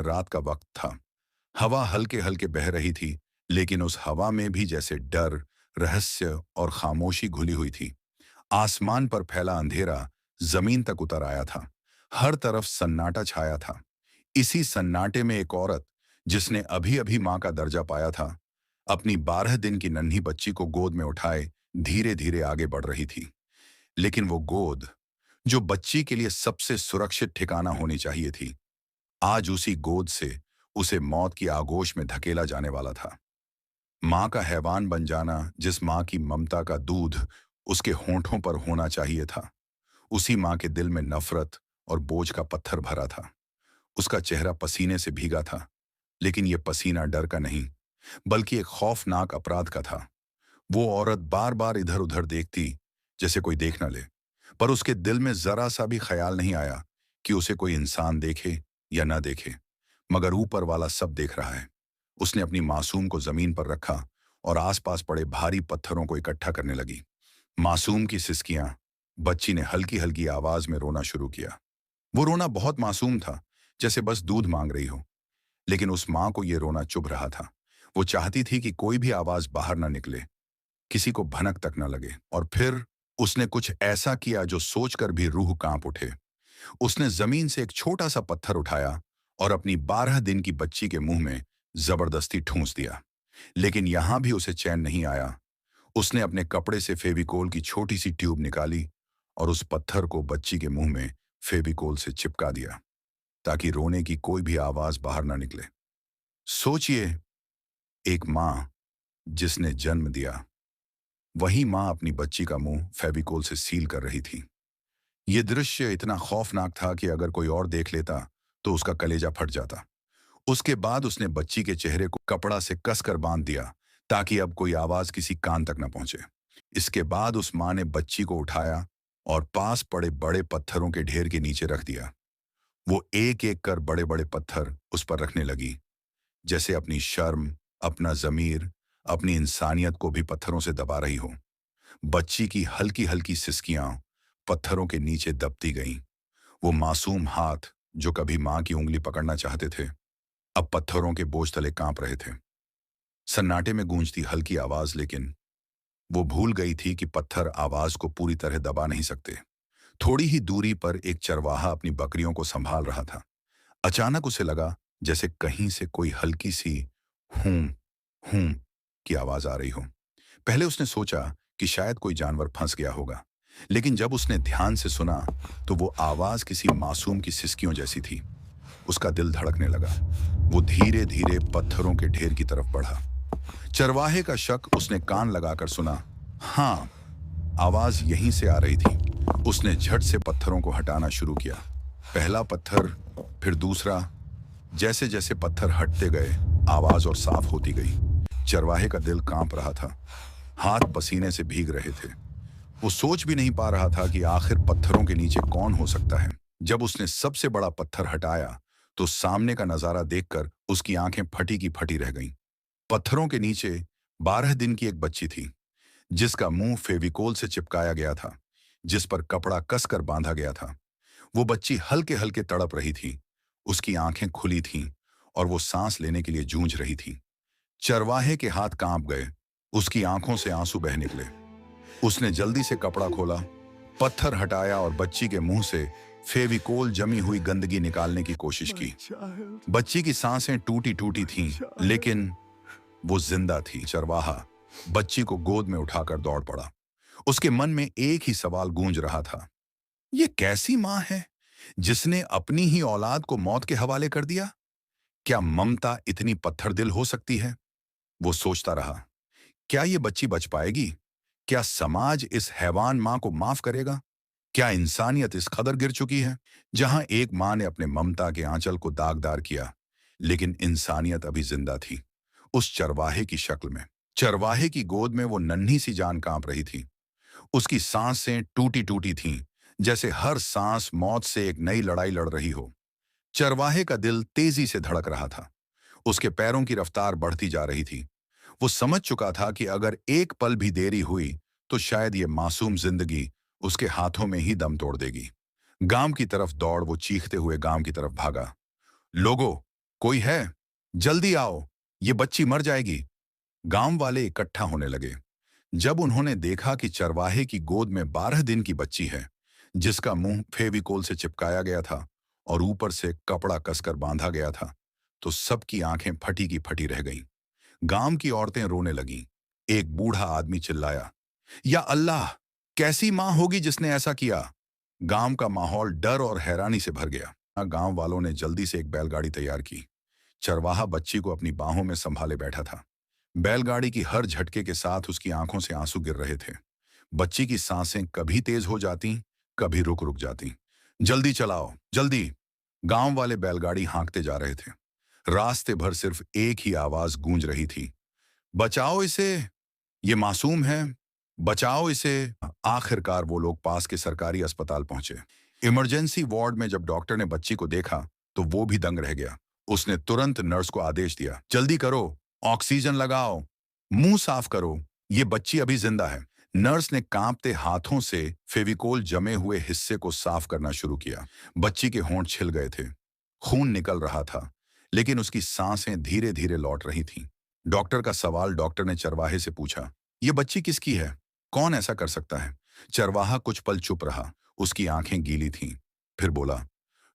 रात का वक्त था। हवा हल्के हल्के बह रही थी, लेकिन उस हवा में भी जैसे डर, रहस्य और खामोशी घुली हुई थी। आसमान पर फैला अंधेरा जमीन तक उतर आया था। हर तरफ सन्नाटा छाया था। इसी सन्नाटे में एक औरत, जिसने अभी अभी मां का दर्जा पाया था, अपनी 12 दिन की नन्ही बच्ची को गोद में उठाए धीरे धीरे आगे बढ़ रही थी। लेकिन वो गोद, जो बच्ची के लिए सबसे सुरक्षित ठिकाना होनी चाहिए थी, आज उसी गोद से उसे मौत की आगोश में धकेला जाने वाला था। मां का हैवान बन जाना, जिस मां की ममता का दूध उसके होंठों पर होना चाहिए था, उसी मां के दिल में नफरत और बोझ का पत्थर भरा था। उसका चेहरा पसीने से भीगा था, लेकिन यह पसीना डर का नहीं, बल्कि एक खौफनाक अपराध का था। वो औरत बार बार इधर उधर देखती, जैसे कोई देख न ले, पर उसके दिल में जरा सा भी ख्याल नहीं आया कि उसे कोई इंसान देखे या ना देखे, मगर ऊपर वाला सब देख रहा है। उसने अपनी मासूम को जमीन पर रखा और आसपास पड़े भारी पत्थरों को इकट्ठा करने लगी। मासूम की सिसकियां, बच्ची ने हल्की हल्की आवाज में रोना शुरू किया। वो रोना बहुत मासूम था, जैसे बस दूध मांग रही हो। लेकिन उस मां को ये रोना चुभ रहा था। वो चाहती थी कि कोई भी आवाज बाहर ना निकले, किसी को भनक तक न लगे। और फिर उसने कुछ ऐसा किया जो सोचकर भी रूह कांप उठे। उसने जमीन से एक छोटा सा पत्थर उठाया और अपनी 12 दिन की बच्ची के मुंह में जबरदस्ती ठूंस दिया। लेकिन यहां भी उसे चैन नहीं आया। उसने अपने कपड़े से फेविकोल की छोटी सी ट्यूब निकाली और उस पत्थर को बच्ची के मुंह में फेविकोल से चिपका दिया, ताकि रोने की कोई भी आवाज बाहर ना निकले। सोचिए, एक मां जिसने जन्म दिया, वही मां अपनी बच्ची का मुंह फेविकोल से सील कर रही थी। यह दृश्य इतना खौफनाक था कि अगर कोई और देख लेता तो उसका कलेजा फट जाता। उसके बाद उसने बच्ची के चेहरे को कपड़ा से कसकर बांध दिया, ताकि अब कोई आवाज किसी कान तक न पहुंचे। इसके बाद उस मां ने बच्ची को उठाया और पास पड़े बड़े पत्थरों के ढेर के नीचे रख दिया। वो एक एक कर बड़े बड़े पत्थर उस पर रखने लगी, जैसे अपनी शर्म, अपना जमीर, अपनी इंसानियत को भी पत्थरों से दबा रही हो। बच्ची की हल्की हल्की सिसकियां पत्थरों के नीचे दबती गईं। वो मासूम हाथ, जो कभी मां की उंगली पकड़ना चाहते थे, अब पत्थरों के बोझ तले कांप रहे थे। सन्नाटे में गूंजती हल्की आवाज, लेकिन वो भूल गई थी कि पत्थर आवाज को पूरी तरह दबा नहीं सकते। थोड़ी ही दूरी पर एक चरवाहा अपनी बकरियों को संभाल रहा था। अचानक उसे लगा जैसे कहीं से कोई हल्की सी हूं हूं की आवाज आ रही हो। पहले उसने सोचा कि शायद कोई जानवर फंस गया होगा, लेकिन जब उसने ध्यान से सुना तो वो आवाज किसी मासूम की सिसकियों जैसी थी। उसका दिल धड़कने लगा। वो धीरे धीरे पत्थरों के ढेर की तरफ बढ़ा। चरवाहे का शक उसने कान लगाकर सुना। हाँ, आवाज यहीं से आ रही थी। उसने झट से पत्थरों को हटाना शुरू किया। पहला पत्थर, फिर दूसरा। जैसे जैसे पत्थर हटते गए, आवाज और साफ होती गई। चरवाहे का दिल कांप रहा था, हाथ पसीने से भीग रहे थे। वो सोच भी नहीं पा रहा था कि आखिर पत्थरों के नीचे कौन हो सकता है। जब उसने सबसे बड़ा पत्थर हटाया तो सामने का नजारा देखकर उसकी आंखें फटी की फटी रह गईं। पत्थरों के नीचे 12 दिन की एक बच्ची थी, जिसका मुंह फेविकोल से चिपकाया गया था, जिस पर कपड़ा कसकर बांधा गया था। वो बच्ची हल्के हल्के तड़प रही थी। उसकी आंखें खुली थीं और वो सांस लेने के लिए जूझ रही थी। चरवाहे के हाथ कांप गए। उसकी आंखों से आंसू बह निकले। उसने जल्दी से कपड़ा खोला, पत्थर हटाया और बच्ची के मुंह से फेविकोल जमी हुई गंदगी निकालने की कोशिश की। बच्ची की सांसें टूटी टूटी थीं, लेकिन वो जिंदा थी। चरवाहा बच्ची को गोद में उठाकर दौड़ पड़ा। उसके मन में एक ही सवाल गूंज रहा था, ये कैसी मां है जिसने अपनी ही औलाद को मौत के हवाले कर दिया? क्या ममता इतनी पत्थर दिल हो सकती है? वो सोचता रहा। क्या ये बच्ची बच पाएगी? क्या समाज इस हैवान मां को माफ करेगा? क्या इंसानियत इस कदर गिर चुकी है? जहां एक मां ने अपने ममता के आंचल को दागदार किया, लेकिन इंसानियत अभी जिंदा थी, उस चरवाहे की शक्ल में। चरवाहे की गोद में वो नन्ही सी जान कांप रही थी। उसकी सांसें टूटी टूटी थीं, जैसे हर सांस मौत से एक नई लड़ाई लड़ रही हो। चरवाहे का दिल तेजी से धड़क रहा था। उसके पैरों की रफ्तार बढ़ती जा रही थी। वो समझ चुका था कि अगर एक पल भी देरी हुई तो शायद ये मासूम जिंदगी उसके हाथों में ही दम तोड़ देगी। गांव की तरफ दौड़ वो चीखते हुए गांव की तरफ भागा। लोगों, कोई है? जल्दी आओ, ये बच्ची मर जाएगी। गांव वाले इकट्ठा होने लगे। जब उन्होंने देखा कि चरवाहे की गोद में 12 दिन की बच्ची है, जिसका मुंह फेविकोल से चिपकाया गया था और ऊपर से कपड़ा कसकर बांधा गया था, तो सबकी आंखें फटी की फटी रह गईं। गांव की औरतें रोने लगीं। एक बूढ़ा आदमी चिल्लाया, या अल्लाह, कैसी मां होगी जिसने ऐसा किया। गांव का माहौल डर और हैरानी से भर गया। गांव वालों ने जल्दी से एक बैलगाड़ी तैयार की। चरवाहा बच्ची को अपनी बाहों में संभाले बैठा था। बैलगाड़ी की हर झटके के साथ उसकी आंखों से आंसू गिर रहे थे। बच्ची की सांसें कभी तेज हो जाती, कभी रुक रुक जाती। जल्दी चलाओ, जल्दी। गांव वाले बैलगाड़ी हाँकते जा रहे थे। रास्ते भर सिर्फ एक ही आवाज गूंज रही थी, बचाओ इसे, ये मासूम है, बचाओ इसे। आखिरकार वो लोग पास के सरकारी अस्पताल पहुंचे। इमरजेंसी वार्ड में जब डॉक्टर ने बच्ची को देखा तो वो भी दंग रह गया। उसने तुरंत नर्स को आदेश दिया, जल्दी करो, ऑक्सीजन लगाओ, मुंह साफ करो, ये बच्ची अभी जिंदा है। नर्स ने कांपते हाथों से फेविकोल जमे हुए हिस्से को साफ करना शुरू किया। बच्ची के होंठ छिल गए थे, खून निकल रहा था, लेकिन उसकी सांसें धीरे धीरे लौट रही थीं। डॉक्टर का सवाल डॉक्टर ने चरवाहे से पूछा, ये बच्ची किसकी है? कौन ऐसा कर सकता है? चरवाहा कुछ पल चुप रहा, उसकी आंखें गीली थीं। फिर बोला,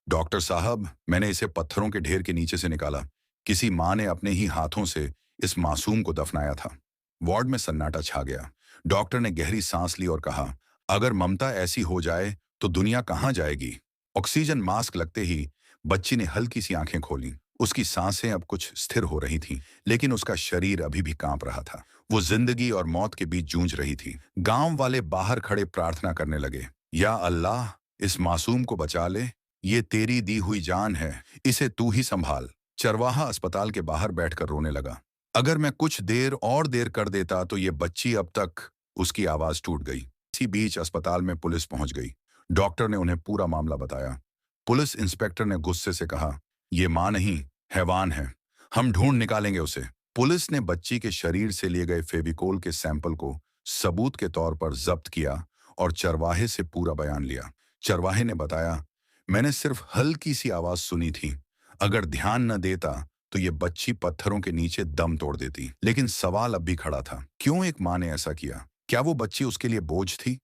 डॉक्टर साहब, मैंने इसे पत्थरों के ढेर के नीचे से निकाला। किसी माँ ने अपने ही हाथों से इस मासूम को दफनाया था। वार्ड में सन्नाटा छा गया। डॉक्टर ने गहरी सांस ली और कहा, अगर ममता ऐसी हो जाए तो दुनिया कहाँ जाएगी। ऑक्सीजन मास्क लगते ही बच्ची ने हल्की सी आंखें खोली। उसकी सांसें अब कुछ स्थिर हो रही थीं, लेकिन उसका शरीर अभी भी कांप रहा था। वो जिंदगी और मौत के बीच जूझ रही थी। गांव वाले बाहर खड़े प्रार्थना करने लगे, या अल्लाह, इस मासूम को बचा ले, ये तेरी दी हुई जान है, इसे तू ही संभाल। चरवाहा अस्पताल के बाहर बैठकर रोने लगा। अगर मैं कुछ देर और देर कर देता तो ये बच्ची अब तक। उसकी आवाज टूट गई। इसी बीच अस्पताल में पुलिस पहुंच गई। डॉक्टर ने उन्हें पूरा मामला बताया। पुलिस इंस्पेक्टर ने गुस्से से कहा, ये मां नहीं, हैवान है, हम ढूंढ निकालेंगे उसे। पुलिस ने बच्ची के शरीर से लिए गए फेविकोल के सैंपल को सबूत के तौर पर जब्त किया और चरवाहे से पूरा बयान लिया। चरवाहे ने बताया, मैंने सिर्फ हल्की सी आवाज सुनी थी, अगर ध्यान न देता तो ये बच्ची पत्थरों के नीचे दम तोड़ देती। लेकिन सवाल अब भी खड़ा था, क्यों एक माँ ने ऐसा किया? क्या वो बच्ची उसके लिए बोझ थी,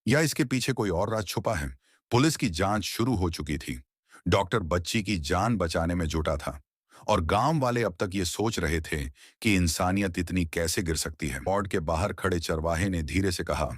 या इसके पीछे कोई और राज छुपा है? पुलिस की जांच शुरू हो चुकी थी। डॉक्टर बच्ची की जान बचाने में जुटा था, और गांव वाले अब तक ये सोच रहे थे कि इंसानियत इतनी कैसे गिर सकती है। वार्ड के बाहर खड़े चरवाहे ने धीरे से कहा,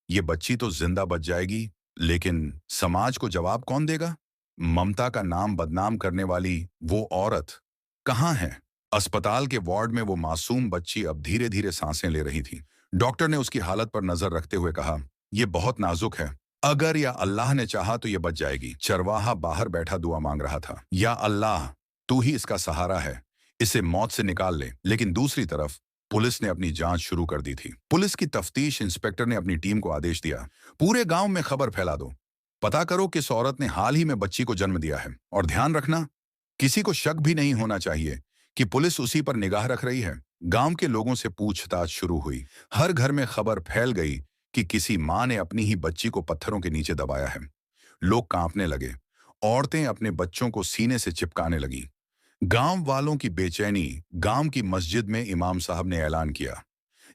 ये बच्ची तो जिंदा बच जाएगी, लेकिन समाज को जवाब कौन देगा? ममता का नाम बदनाम करने वाली वो औरत कहाँ है? अस्पताल के वार्ड में वो मासूम बच्ची अब धीरे धीरे सांसें ले रही थी। डॉक्टर ने उसकी हालत पर नजर रखते हुए कहा, ये बहुत नाजुक है, अगर या अल्लाह ने चाहा तो ये बच जाएगी। चरवाहा बाहर बैठा दुआ मांग रहा था, या अल्लाह, तू ही इसका सहारा है, इसे मौत से निकाल ले। लेकिन दूसरी तरफ पुलिस ने अपनी जांच शुरू कर दी थी। पुलिस की तफ्तीश इंस्पेक्टर ने अपनी टीम को आदेश दिया, पूरे गांव में खबर फैला दो, पता करो कि इस औरत ने हाल ही में बच्ची को जन्म दिया है, और ध्यान रखना, किसी को शक भी नहीं होना चाहिए कि पुलिस उसी पर निगाह रख रही है। गांव के लोगों से पूछताछ शुरू हुई। हर घर में खबर फैल गई कि किसी मां ने अपनी ही बच्ची को पत्थरों के नीचे दबाया है। लोग कांपने लगे। औरतें अपने बच्चों को सीने से चिपकाने लगीं। गांव वालों की बेचैनी। गांव की मस्जिद में इमाम साहब ने ऐलान किया,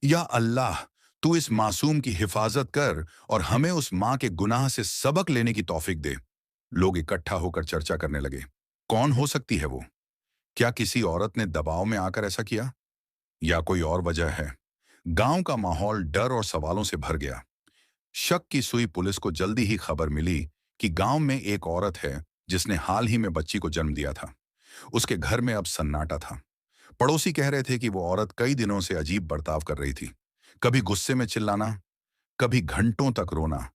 या अल्लाह, तू इस मासूम की हिफाजत कर और हमें उस मां के गुनाह से सबक लेने की तौफीक दे। लोग इकट्ठा होकर चर्चा करने लगे, कौन हो सकती है वो? क्या किसी औरत ने दबाव में आकर ऐसा किया, या कोई और वजह है? गांव का माहौल डर और सवालों से भर गया। शक की सुई पुलिस को जल्दी ही खबर मिली कि गांव में एक औरत है जिसने हाल ही में बच्ची को जन्म दिया था। उसके घर में अब सन्नाटा था। पड़ोसी कह रहे थे कि वो औरत कई दिनों से अजीब बर्ताव कर रही थी, कभी गुस्से में चिल्लाना, कभी घंटों तक रोना।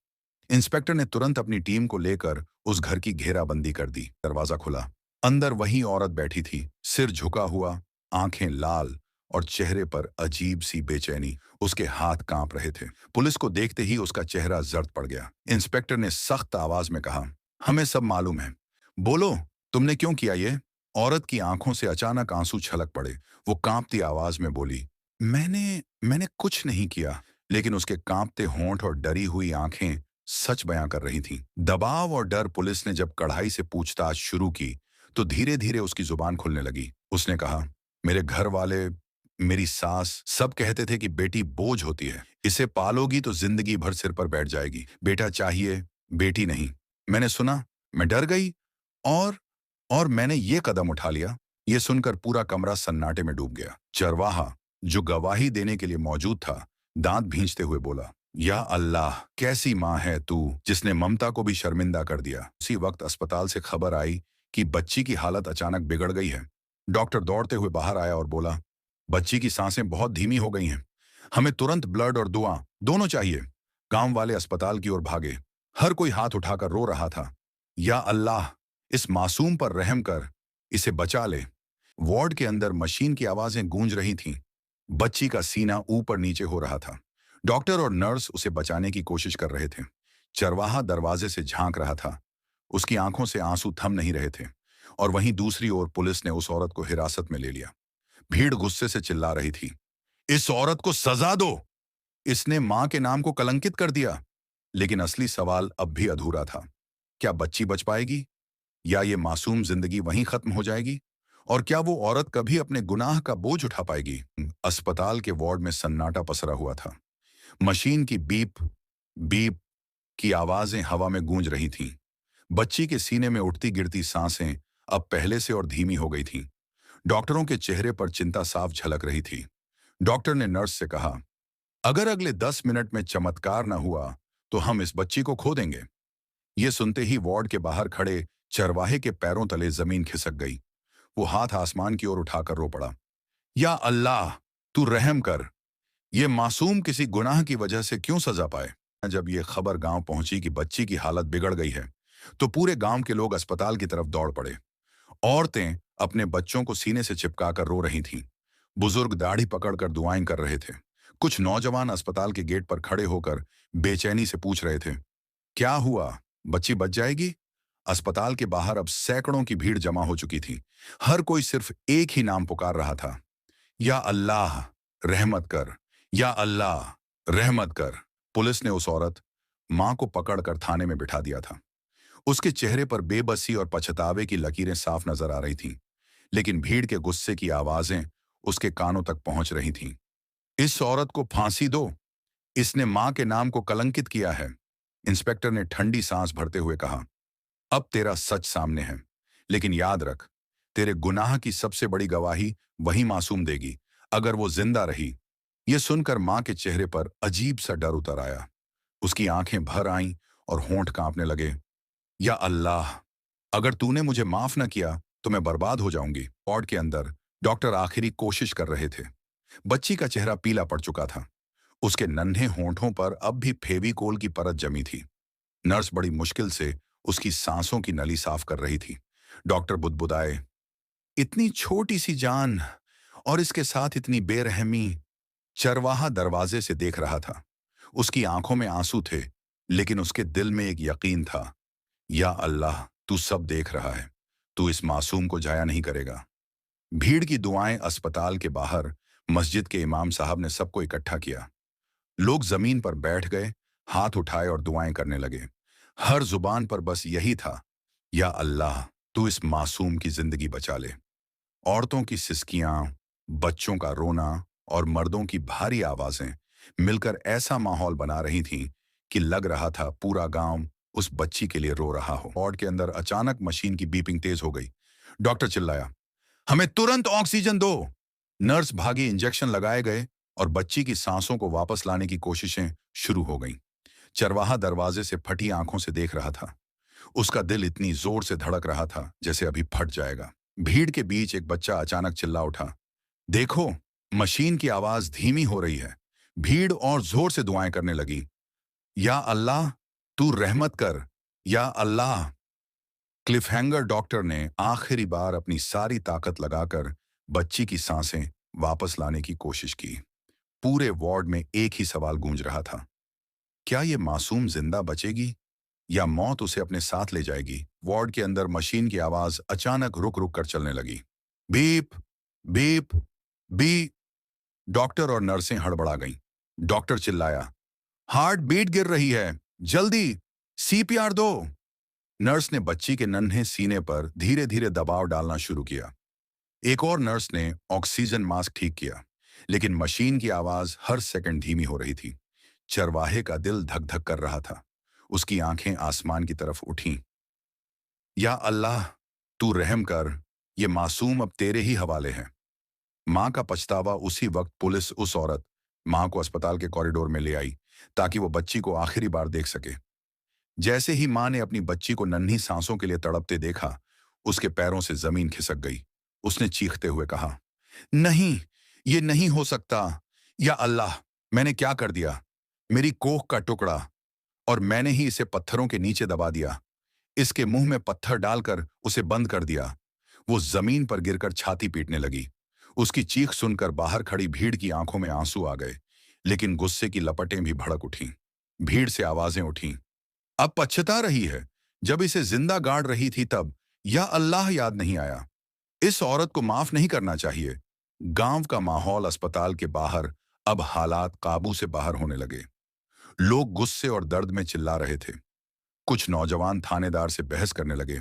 इंस्पेक्टर ने तुरंत अपनी टीम को लेकर उस घर की घेराबंदी कर दी। दरवाजा खुला। अंदर वही औरत बैठी थी, सिर झुका हुआ, आंखें लाल और चेहरे पर अजीब सी बेचैनी। उसके हाथ कांप रहे थे। पुलिस को देखते ही उसका चेहरा जर्द पड़ गया। इंस्पेक्टर ने सख्त आवाज में कहा, हमें सब मालूम है, बोलो, तुमने क्यों किया ये? औरत की आंखों से अचानक आंसू छलक पड़े। वो कांपती आवाज में बोली, मैंने मैंने कुछ नहीं किया। लेकिन उसके कांपते होंठ और डरी हुई आंखें सच बयां कर रही थीं। दबाव और डर। पुलिस ने जब कढ़ाई से पूछताछ शुरू की तो धीरे धीरे उसकी जुबान खुलने लगी। उसने कहा, मेरे घर वाले, मेरी सास सब कहते थे कि बेटी बोझ होती है, इसे पालोगी तो जिंदगी भर सिर पर बैठ जाएगी, बेटा चाहिए, बेटी नहीं। मैंने सुना, मैं डर गई और और मैंने ये कदम उठा लिया। ये सुनकर पूरा कमरा सन्नाटे में डूब गया। चरवाहा, जो गवाही देने के लिए मौजूद था, दांत भींचते हुए बोला, या अल्लाह, कैसी माँ है तू जिसने ममता को भी शर्मिंदा कर दिया। उसी वक्त अस्पताल से खबर आई कि बच्ची की हालत अचानक बिगड़ गई है। डॉक्टर दौड़ते हुए बाहर आया और बोला, बच्ची की सांसें बहुत धीमी हो गई हैं, हमें तुरंत ब्लड और दुआ दोनों चाहिए। गांव वाले अस्पताल की ओर भागे। हर कोई हाथ उठाकर रो रहा था, या अल्लाह, इस मासूम पर रहम कर, इसे बचा ले। वार्ड के अंदर मशीन की आवाजें गूंज रही थीं। बच्ची का सीना ऊपर नीचे हो रहा था। डॉक्टर और नर्स उसे बचाने की कोशिश कर रहे थे। चरवाहा दरवाजे से झांक रहा था। उसकी आंखों से आंसू थम नहीं रहे थे। और वहीं दूसरी ओर पुलिस ने उस औरत को हिरासत में ले लिया। भीड़ गुस्से से चिल्ला रही थी, इस औरत को सजा दो, इसने मां के नाम को कलंकित कर दिया। लेकिन असली सवाल अब भी अधूरा था। क्या बच्ची बच पाएगी, या ये मासूम जिंदगी वहीं खत्म हो जाएगी? और क्या वो औरत कभी अपने गुनाह का बोझ उठा पाएगी? अस्पताल के वार्ड में सन्नाटा पसरा हुआ था। मशीन की बीप बीप की आवाजें हवा में गूंज रही थीं। बच्ची के सीने में उठती गिरती सांसें अब पहले से और धीमी हो गई थीं। डॉक्टरों के चेहरे पर चिंता साफ झलक रही थी। डॉक्टर ने नर्स से कहा, अगर अगले 10 मिनट में चमत्कार न हुआ तो हम इस बच्ची को खो देंगे। ये सुनते ही वार्ड के बाहर खड़े चरवाहे के पैरों तले जमीन खिसक गई। वो हाथ आसमान की ओर उठाकर रो पड़ा, या अल्लाह, तू रहम कर, ये मासूम किसी गुनाह की वजह से क्यों सजा पाए। जब ये खबर गांव पहुंची कि बच्ची की हालत बिगड़ गई है, तो पूरे गांव के लोग अस्पताल की तरफ दौड़ पड़े। औरतें अपने बच्चों को सीने से चिपकाकर रो रही थीं। बुजुर्ग दाढ़ी पकड़कर दुआएं कर रहे थे। कुछ नौजवान अस्पताल के गेट पर खड़े होकर बेचैनी से पूछ रहे थे, क्या हुआ, बच्ची बच जाएगी? अस्पताल के बाहर अब सैकड़ों की भीड़ जमा हो चुकी थी। हर कोई सिर्फ एक ही नाम पुकार रहा था, या अल्लाह, रहमत कर, या अल्लाह, रहमत कर। पुलिस ने उस औरत, मां को पकड़कर थाने में बिठा दिया था। उसके चेहरे पर बेबसी और पछतावे की लकीरें साफ नजर आ रही थीं। लेकिन भीड़ के गुस्से की आवाजें उसके कानों तक पहुंच रही थीं। इस औरत को फांसी दो, इसने मां के नाम को कलंकित किया है। इंस्पेक्टर ने ठंडी सांस भरते हुए कहा, अब तेरा सच सामने है, लेकिन याद रख, तेरे गुनाह की सबसे बड़ी गवाही वही मासूम देगी, अगर वो जिंदा रही। यह सुनकर मां के चेहरे पर अजीब सा डर उतर आया। उसकी आंखें भर आईं और होंठ कांपने लगे। या अल्लाह, अगर तूने मुझे माफ न किया तो मैं बर्बाद हो जाऊंगी। वार्ड के अंदर डॉक्टर आखिरी कोशिश कर रहे थे। बच्ची का चेहरा पीला पड़ चुका था। उसके नन्हे होंठों पर अब भी फेविकोल की परत जमी थी। नर्स बड़ी मुश्किल से उसकी सांसों की नली साफ कर रही थी। डॉक्टर बुदबुदाए, इतनी छोटी सी जान और इसके साथ इतनी बेरहमी। चरवाहा दरवाजे से देख रहा था। उसकी आंखों में आंसू थे, लेकिन उसके दिल में एक यकीन था, या अल्लाह, तू सब देख रहा है, तू इस मासूम को जाया नहीं करेगा। भीड़ की दुआएं अस्पताल के बाहर मस्जिद के इमाम साहब ने सबको इकट्ठा किया। लोग जमीन पर बैठ गए, हाथ उठाए और दुआएं करने लगे। हर जुबान पर बस यही था, या अल्लाह, तू इस मासूम की जिंदगी बचा ले। औरतों की सिसकियां, बच्चों का रोना और मर्दों की भारी आवाजें मिलकर ऐसा माहौल बना रही थीं कि लग रहा था पूरा गांव उस बच्ची के लिए रो रहा हो। वार्ड के अंदर अचानक मशीन की बीपिंग तेज हो गई। डॉक्टर चिल्लाया, हमें तुरंत ऑक्सीजन दो। नर्स भागी, इंजेक्शन लगाए गए और बच्ची की सांसों को वापस लाने की कोशिशें शुरू हो गईं। चरवाहा दरवाजे से फटी आंखों से देख रहा था। उसका दिल इतनी जोर से धड़क रहा था जैसे अभी फट जाएगा। भीड़ के बीच एक बच्चा अचानक चिल्ला उठा, देखो, मशीन की आवाज धीमी हो रही है। भीड़ और जोर से दुआएं करने लगी, या अल्लाह, तू रहमत कर, या अल्लाह। क्लिफहैंगर डॉक्टर ने आखिरी बार अपनी सारी ताकत लगाकर बच्ची की सांसें वापस लाने की कोशिश की। पूरे वार्ड में एक ही सवाल गूंज रहा था, क्या ये मासूम जिंदा बचेगी या मौत उसे अपने साथ ले जाएगी? वार्ड के अंदर मशीन की आवाज अचानक रुक रुक कर चलने लगी। Beep beep B. डॉक्टर और नर्सें हड़बड़ा गईं। डॉक्टर चिल्लाया, हार्ट बीट गिर रही है, जल्दी सीपीआर दो। नर्स ने बच्ची के नन्हे सीने पर धीरे धीरे दबाव डालना शुरू किया। एक और नर्स ने ऑक्सीजन मास्क ठीक किया, लेकिन मशीन की आवाज हर सेकंड धीमी हो रही थी। चरवाहे का दिल धक धक कर रहा था। उसकी आंखें आसमान की तरफ उठीं। या अल्लाह, तू रहम कर, ये मासूम अब तेरे ही हवाले है। माँ का पछतावा। उसी वक्त पुलिस उस औरत माँ को अस्पताल के कॉरिडोर में ले आई ताकि वो बच्ची को आखिरी बार देख सके। जैसे ही माँ ने अपनी बच्ची को नन्ही सांसों के लिए तड़पते देखा, उसके पैरों से जमीन खिसक गई। उसने चीखते हुए कहा, नहीं, ये नहीं हो सकता। या अल्लाह, मैंने क्या कर दिया? मेरी कोख का टुकड़ा, और मैंने ही इसे पत्थरों के नीचे दबा दिया। इसके मुंह में पत्थर डालकर उसे बंद कर दिया। वो जमीन पर गिरकर छाती पीटने लगी। उसकी चीख सुनकर बाहर खड़ी भीड़ की आंखों में आंसू आ गए, लेकिन गुस्से की लपटें भी भड़क उठीं। भीड़ से आवाजें उठीं, अब पछता रही है, जब इसे जिंदा गाड़ रही थी तब या अल्लाह याद नहीं आया। इस औरत को माफ नहीं करना चाहिए। गांव का माहौल, अस्पताल के बाहर अब हालात काबू से बाहर होने लगे। लोग गुस्से और दर्द में चिल्ला रहे थे। कुछ नौजवान थानेदार से बहस करने लगे,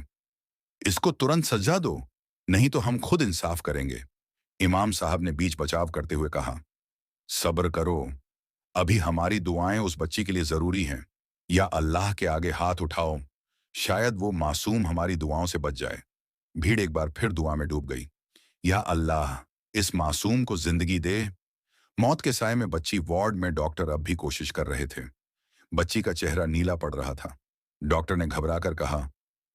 इसको तुरंत सजा दो, नहीं तो हम खुद इंसाफ करेंगे। इमाम साहब ने बीच बचाव करते हुए कहा, सब्र करो, अभी हमारी दुआएं उस बच्ची के लिए जरूरी हैं। या अल्लाह के आगे हाथ उठाओ, शायद वो मासूम हमारी दुआओं से बच जाए। भीड़ एक बार फिर दुआ में डूब गई। या अल्लाह, इस मासूम को जिंदगी दे। मौत के साए में बच्ची वार्ड में डॉक्टर अब भी कोशिश कर रहे थे। बच्ची का चेहरा नीला पड़ रहा था। डॉक्टर ने घबराकर कहा,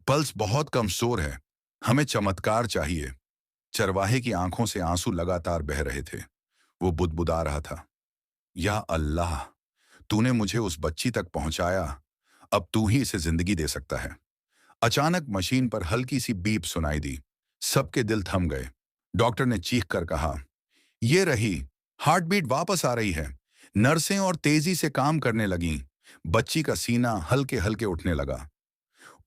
पल्स बहुत कमजोर है, हमें चमत्कार चाहिए। चरवाहे की आंखों से आंसू लगातार बह रहे थे। वो बुदबुदा रहा था, या अल्लाह, तूने मुझे उस बच्ची तक पहुंचाया, अब तू ही इसे जिंदगी दे सकता है। अचानक मशीन पर हल्की सी बीप सुनाई दी। सबके दिल थम गए। डॉक्टर ने चीख कर कहा, ये रही, हार्ट बीट वापस आ रही है। नर्सें और तेजी से काम करने लगीं। बच्ची का सीना हल्के हल्के उठने लगा।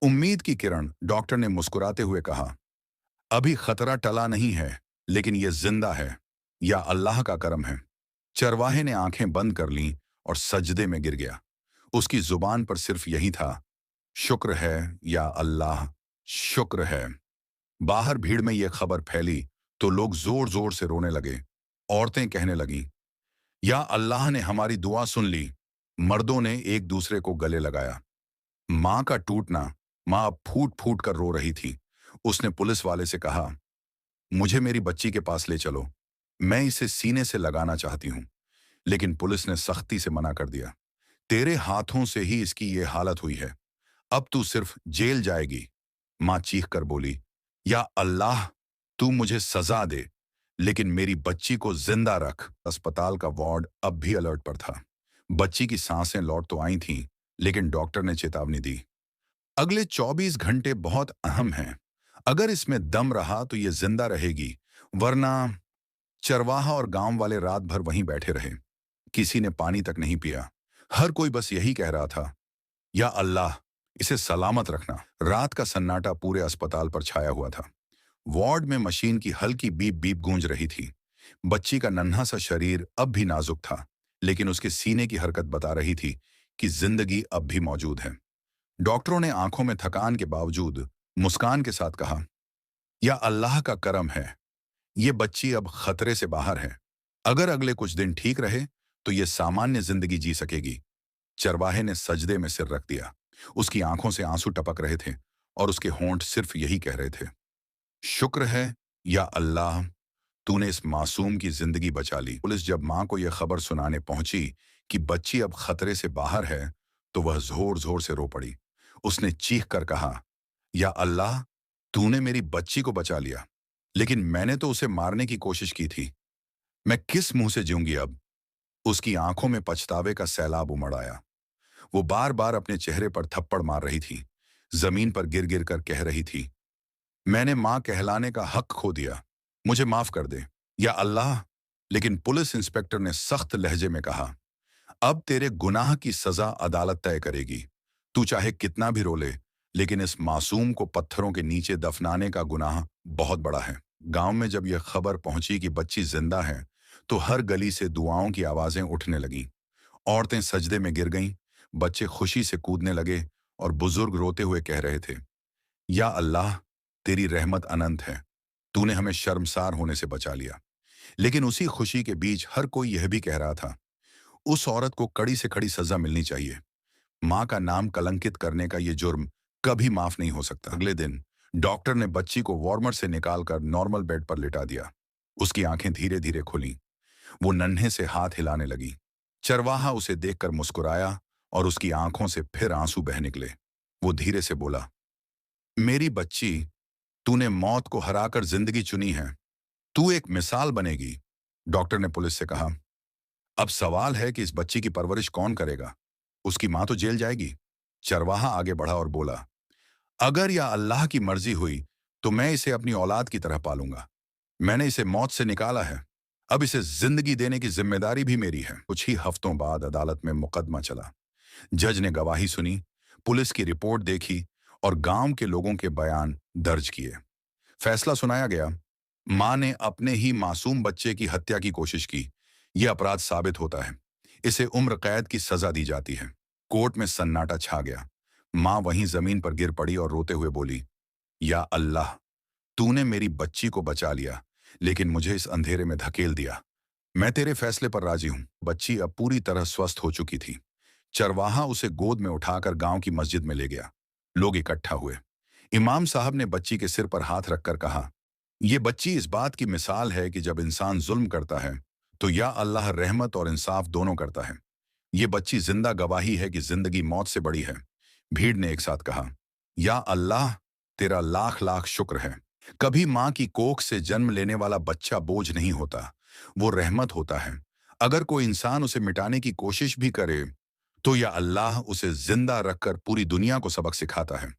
उम्मीद की किरण, डॉक्टर ने मुस्कुराते हुए कहा, अभी खतरा टला नहीं है, लेकिन यह जिंदा है। या अल्लाह का करम है। चरवाहे ने आंखें बंद कर लीं और सजदे में गिर गया। उसकी जुबान पर सिर्फ यही था, शुक्र है या अल्लाह, शुक्र है। बाहर भीड़ में यह खबर फैली तो लोग जोर जोर से रोने लगे। औरतें कहने लगीं, या अल्लाह ने हमारी दुआ सुन ली। मर्दों ने एक दूसरे को गले लगाया। माँ का टूटना। माँ अब फूट फूट कर रो रही थी। उसने पुलिस वाले से कहा, मुझे मेरी बच्ची के पास ले चलो, मैं इसे सीने से लगाना चाहती हूँ। लेकिन पुलिस ने सख्ती से मना कर दिया। तेरे हाथों से ही इसकी ये हालत हुई है, अब तू सिर्फ जेल जाएगी। माँ चीख कर बोली, या अल्लाह, तू मुझे सजा दे, लेकिन मेरी बच्ची को जिंदा रख। अस्पताल का वार्ड अब भी अलर्ट पर था। बच्ची की सांसें लौट तो आई थीं, लेकिन डॉक्टर ने चेतावनी दी, अगले 24 घंटे बहुत अहम हैं। अगर इसमें दम रहा तो ये जिंदा रहेगी, वरना। चरवाहा और गांव वाले रात भर वहीं बैठे रहे। किसी ने पानी तक नहीं पिया। हर कोई बस यही कह रहा था, या अल्लाह, इसे सलामत रखना। रात का सन्नाटा पूरे अस्पताल पर छाया हुआ था। वार्ड में मशीन की हल्की बीप बीप गूंज रही थी। बच्ची का नन्हा सा शरीर अब भी नाजुक था, लेकिन उसके सीने की हरकत बता रही थी कि जिंदगी अब भी मौजूद है। डॉक्टरों ने आंखों में थकान के बावजूद मुस्कान के साथ कहा, या अल्लाह का करम है, ये बच्ची अब खतरे से बाहर है। अगर अगले कुछ दिन ठीक रहे तो ये सामान्य जिंदगी जी सकेगी। चरवाहे ने सजदे में सिर रख दिया। उसकी आंखों से आंसू टपक रहे थे और उसके होंठ सिर्फ यही कह रहे थे, शुक्र है या अल्लाह, तूने इस मासूम की जिंदगी बचा ली। पुलिस जब मां को यह खबर सुनाने पहुंची कि बच्ची अब खतरे से बाहर है, तो वह जोर जोर से रो पड़ी। उसने चीख कर कहा, या अल्लाह, तूने मेरी बच्ची को बचा लिया, लेकिन मैंने तो उसे मारने की कोशिश की थी। मैं किस मुंह से जीऊंगी अब? उसकी आंखों में पछतावे का सैलाब उमड़ आया। वो बार बार अपने चेहरे पर थप्पड़ मार रही थी। जमीन पर गिर गिर कर कह रही थी, मैंने मां कहलाने का हक खो दिया, मुझे माफ कर दे। या अल्लाह। लेकिन पुलिस इंस्पेक्टर ने सख्त लहजे में कहा, अब तेरे गुनाह की सजा अदालत तय करेगी। तू चाहे कितना भी रो ले, लेकिन इस मासूम को पत्थरों के नीचे दफनाने का गुनाह बहुत बड़ा है। गांव में जब यह खबर पहुंची कि बच्ची जिंदा है, तो हर गली से दुआओं की आवाजें उठने लगीं। औरतें सजदे में गिर गईं, बच्चे खुशी से कूदने लगे और बुजुर्ग रोते हुए कह रहे थे, या अल्लाह, तेरी रहमत अनंत है, तूने हमें शर्मसार होने से बचा लिया। लेकिन उसी खुशी के बीच हर कोई यह भी कह रहा था, उस औरत को कड़ी से कड़ी सजा मिलनी चाहिए। माँ का नाम कलंकित करने का ये जुर्म कभी माफ नहीं हो सकता। अगले दिन डॉक्टर ने बच्ची को वार्मर से निकालकर नॉर्मल बेड पर लिटा दिया। उसकी आंखें धीरे धीरे खुली। वो नन्हे से हाथ हिलाने लगी। चरवाहा उसे देखकर मुस्कुराया और उसकी आंखों से फिर आंसू बह निकले। वो धीरे से बोला, मेरी बच्ची, तूने मौत को हराकर जिंदगी चुनी है। तू एक मिसाल बनेगी। डॉक्टर ने पुलिस से कहा, अब सवाल है कि इस बच्ची की परवरिश कौन करेगा? उसकी मां तो जेल जाएगी। चरवाहा आगे बढ़ा और बोला, अगर या अल्लाह की मर्जी हुई तो मैं इसे अपनी औलाद की तरह पालूंगा। मैंने इसे मौत से निकाला है, अब इसे जिंदगी देने की जिम्मेदारी भी मेरी है। कुछ ही हफ्तों बाद अदालत में मुकदमा चला। जज ने गवाही सुनी, पुलिस की रिपोर्ट देखी और गांव के लोगों के बयान दर्ज किए। फैसला सुनाया गया, मां ने अपने ही मासूम बच्चे की हत्या की कोशिश की। यह अपराध साबित होता है, इसे उम्र कैद की सजा दी जाती है। कोर्ट में सन्नाटा छा गया। मां वहीं जमीन पर गिर पड़ी और रोते हुए बोली, या अल्लाह, तूने मेरी बच्ची को बचा लिया, लेकिन मुझे इस अंधेरे में धकेल दिया। मैं तेरे फैसले पर राजी हूं। बच्ची अब पूरी तरह स्वस्थ हो चुकी थी। चरवाहा उसे गोद में उठाकर गांव की मस्जिद में ले गया। लोग इकट्ठा हुए। इमाम साहब ने बच्ची के सिर पर हाथ रखकर कहा, यह बच्ची इस बात की मिसाल है कि जब इंसान जुल्म करता है तो या अल्लाह रहमत और इंसाफ दोनों करता है। ये बच्ची जिंदा गवाही है कि जिंदगी मौत से बड़ी है। भीड़ ने एक साथ कहा, या अल्लाह, तेरा लाख लाख शुक्र है। कभी मां की कोख से जन्म लेने वाला बच्चा बोझ नहीं होता, वो रहमत होता है। अगर कोई इंसान उसे मिटाने की कोशिश भी करे तो या अल्लाह उसे जिंदा रखकर पूरी दुनिया को सबक सिखाता है।